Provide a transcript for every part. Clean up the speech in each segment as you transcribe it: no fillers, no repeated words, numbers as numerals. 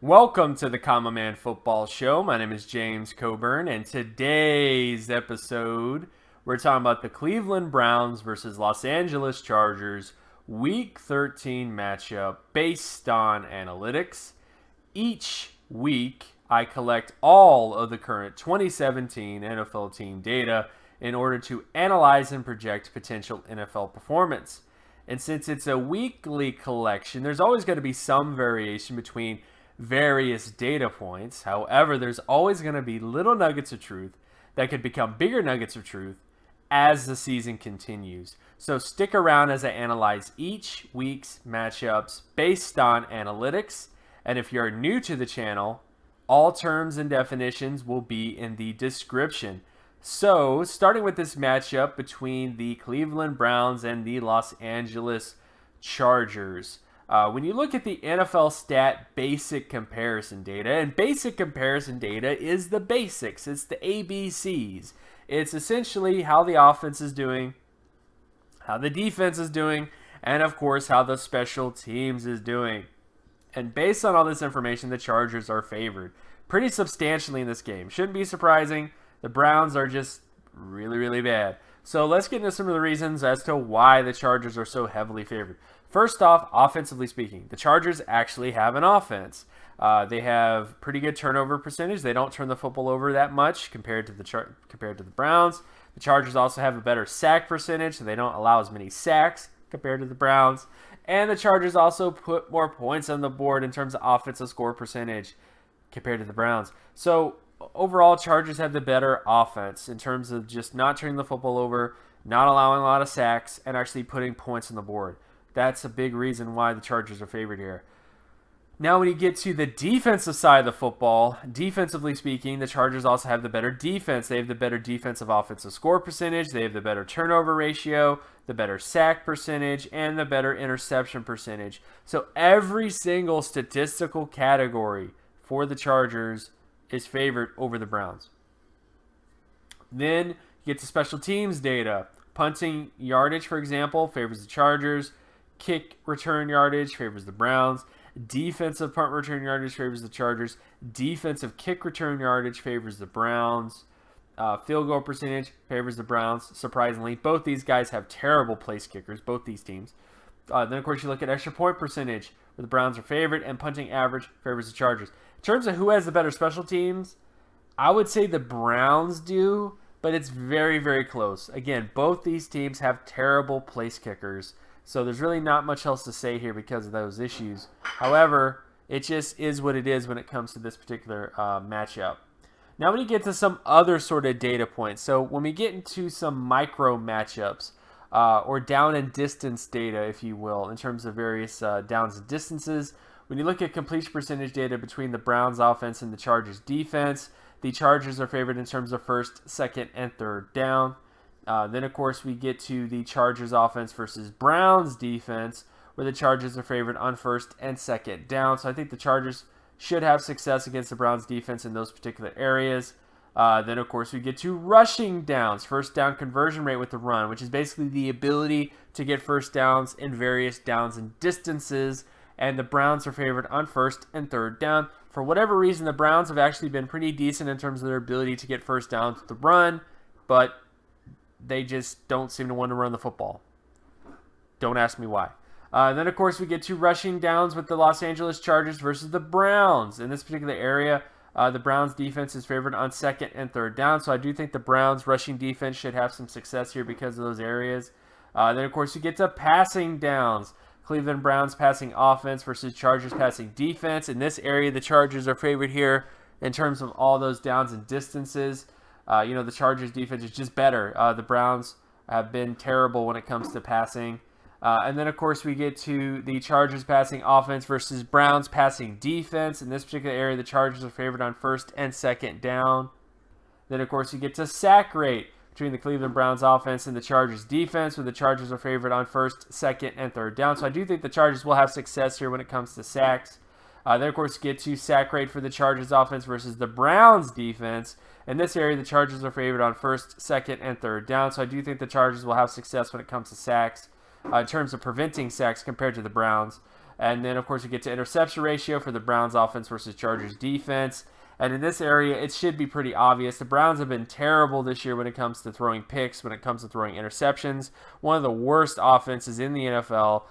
Welcome to the Common Man Football Show. My name is James Coburn, and today's episode, we're talking about the Cleveland Browns versus Los Angeles Chargers Week 13 matchup based on analytics. Each week, I collect all of the current 2017 NFL team data in order to analyze and project potential NFL performance. And since it's a weekly collection, there's always going to be some variation between various data points. However, there's always going to be little nuggets of truth that could become bigger nuggets of truth as the season continues. So stick around as I analyze each week's matchups based on analytics. And if you're new to the channel, all terms and definitions will be in the description. So starting with this matchup between the Cleveland Browns and the Los Angeles Chargers. When you look at the NFL stat basic comparison data, and basic comparison data is the basics. It's the ABCs. It's essentially how the offense is doing, how the defense is doing, and of course how the special teams is doing. And based on all this information, the Chargers are favored pretty substantially in this game. Shouldn't be surprising. The Browns are just really, really bad. So let's get into some of the reasons as to why the Chargers are so heavily favored. First off, offensively speaking, the Chargers actually have an offense. They have pretty good turnover percentage. They don't turn the football over that much compared to the Browns. The Chargers also have a better sack percentage, so they don't allow as many sacks compared to the Browns. And the Chargers also put more points on the board in terms of offensive score percentage compared to the Browns. So overall, Chargers have the better offense in terms of just not turning the football over, not allowing a lot of sacks, and actually putting points on the board. That's a big reason why the Chargers are favored here. Now, when you get to the defensive side of the football, defensively speaking, the Chargers also have the better defense. They have the better defensive offensive score percentage. They have the better turnover ratio, the better sack percentage, and the better interception percentage. So every single statistical category for the Chargers is favored over the Browns. Then you get to special teams data. Punting yardage, for example, favors the Chargers. Kick return yardage favors the Browns. Defensive punt return yardage favors the Chargers. Defensive kick return yardage favors the Browns. Field goal percentage favors the Browns. Surprisingly, both these guys have terrible place kickers, both these teams. Then, of course, you look at extra point percentage, where the Browns are favored, and punting average favors the Chargers. In terms of who has the better special teams, I would say the Browns do, but it's very, very close. Again, both these teams have terrible place kickers. So there's really not much else to say here because of those issues. However, it just is what it is when it comes to this particular matchup. Now when you get to some other sort of data points, so when we get into some micro matchups or down and distance data, if you will, in terms of various downs and distances, when you look at completion percentage data between the Browns offense and the Chargers defense, the Chargers are favored in terms of first, second, and third down. Then, of course, we get to the Chargers offense versus Browns defense, where the Chargers are favored on first and second down. So I think the Chargers should have success against the Browns defense in those particular areas. Then, of course, we get to rushing downs, first down conversion rate with the run, which is basically the ability to get first downs in various downs and distances. And the Browns are favored on first and third down. For whatever reason, the Browns have actually been pretty decent in terms of their ability to get first downs with the run, but they just don't seem to want to run the football. Don't ask me why. Then, of course, we get to rushing downs with the Los Angeles Chargers versus the Browns. In this particular area, the Browns defense is favored on second and third down. So I do think the Browns rushing defense should have some success here because of those areas. Then, of course, you get to passing downs. Cleveland Browns passing offense versus Chargers passing defense. In this area, the Chargers are favored here in terms of all those downs and distances. The Chargers defense is just better. The Browns have been terrible when it comes to passing. And then, of course, we get to the Chargers passing offense versus Browns passing defense. In this particular area, the Chargers are favored on first and second down. Then, of course, you get to sack rate between the Cleveland Browns offense and the Chargers defense, where the Chargers are favored on first, second, and third down. So I do think the Chargers will have success here when it comes to sacks. Then, of course, you get to sack rate for the Chargers offense versus the Browns defense. In this area, the Chargers are favored on first, second, and third down. So I do think the Chargers will have success when it comes to sacks in terms of preventing sacks compared to the Browns. And then, of course, we get to interception ratio for the Browns offense versus Chargers defense. And in this area, it should be pretty obvious. The Browns have been terrible this year when it comes to throwing picks, when it comes to throwing interceptions. One of the worst offenses in the NFL.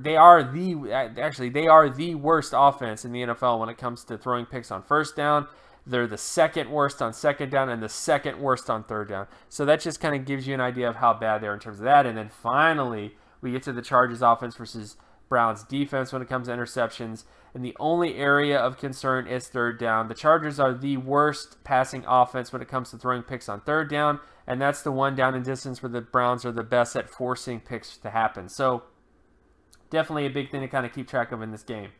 They are the worst offense in the NFL when it comes to throwing picks on first down. They're the second worst on second down and the second worst on third down. So that just kind of gives you an idea of how bad they are in terms of that. And then finally, we get to the Chargers offense versus Browns defense when it comes to interceptions. And the only area of concern is third down. The Chargers are the worst passing offense when it comes to throwing picks on third down. And that's the one down and distance where the Browns are the best at forcing picks to happen. So definitely a big thing to kind of keep track of in this game.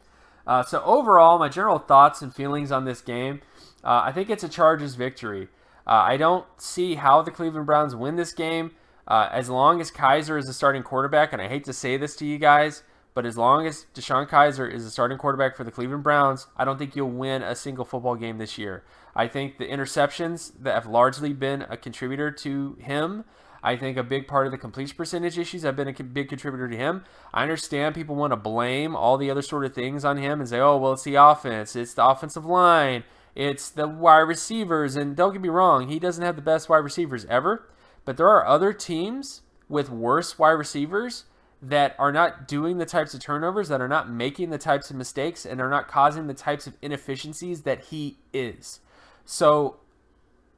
So overall, my general thoughts and feelings on this game, I think it's a Chargers victory. I don't see how the Cleveland Browns win this game as long as Kaiser is the starting quarterback. And I hate to say this to you guys, but as long as Deshaun Kaiser is the starting quarterback for the Cleveland Browns, I don't think you'll win a single football game this year. I think the interceptions that have largely been a contributor to him. I think a big part of the completion percentage issues have been a big contributor to him. I understand people want to blame all the other sort of things on him and say, oh, well, it's the offense, it's the offensive line, it's the wide receivers. And don't get me wrong, he doesn't have the best wide receivers ever, but there are other teams with worse wide receivers that are not doing the types of turnovers, that are not making the types of mistakes, and are not causing the types of inefficiencies that he is. So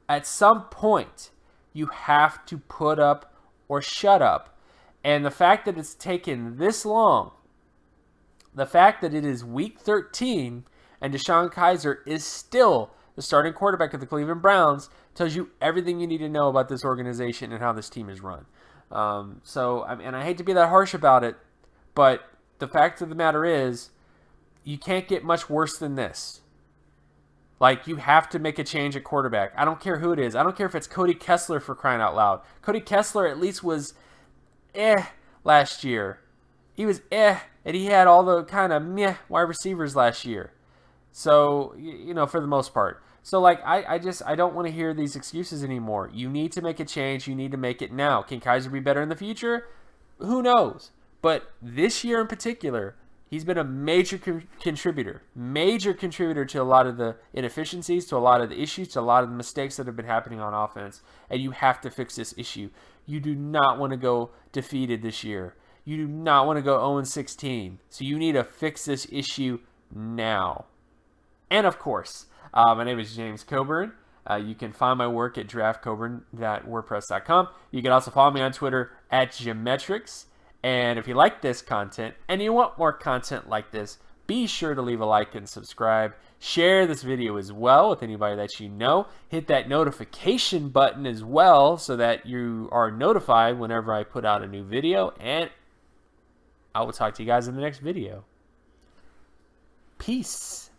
at some point, you have to put up or shut up. And the fact that it's taken this long, the fact that it is week 13 and Deshaun Kaiser is still the starting quarterback of the Cleveland Browns, tells you everything you need to know about this organization and how this team is run. And I hate to be that harsh about it, but the fact of the matter is, you can't get much worse than this. Like, you have to make a change at quarterback. I don't care who it is. I don't care if it's Cody Kessler, for crying out loud. Cody Kessler at least was last year. He was and he had all the kind of meh wide receivers last year. So, for the most part. So, I don't want to hear these excuses anymore. You need to make a change. You need to make it now. Can Kaiser be better in the future? Who knows? But this year in particular, he's been a major contributor to a lot of the inefficiencies, to a lot of the issues, to a lot of the mistakes that have been happening on offense. And you have to fix this issue. You do not want to go defeated this year. You do not want to go 0-16. So you need to fix this issue now. And of course, my name is James Coburn. You can find my work at draftcoburn.wordpress.com. You can also follow me on Twitter at Geometrics. And if you like this content and you want more content like this, be sure to leave a like and subscribe. Share this video as well with anybody that you know. Hit that notification button as well so that you are notified whenever I put out a new video. And I will talk to you guys in the next video. Peace.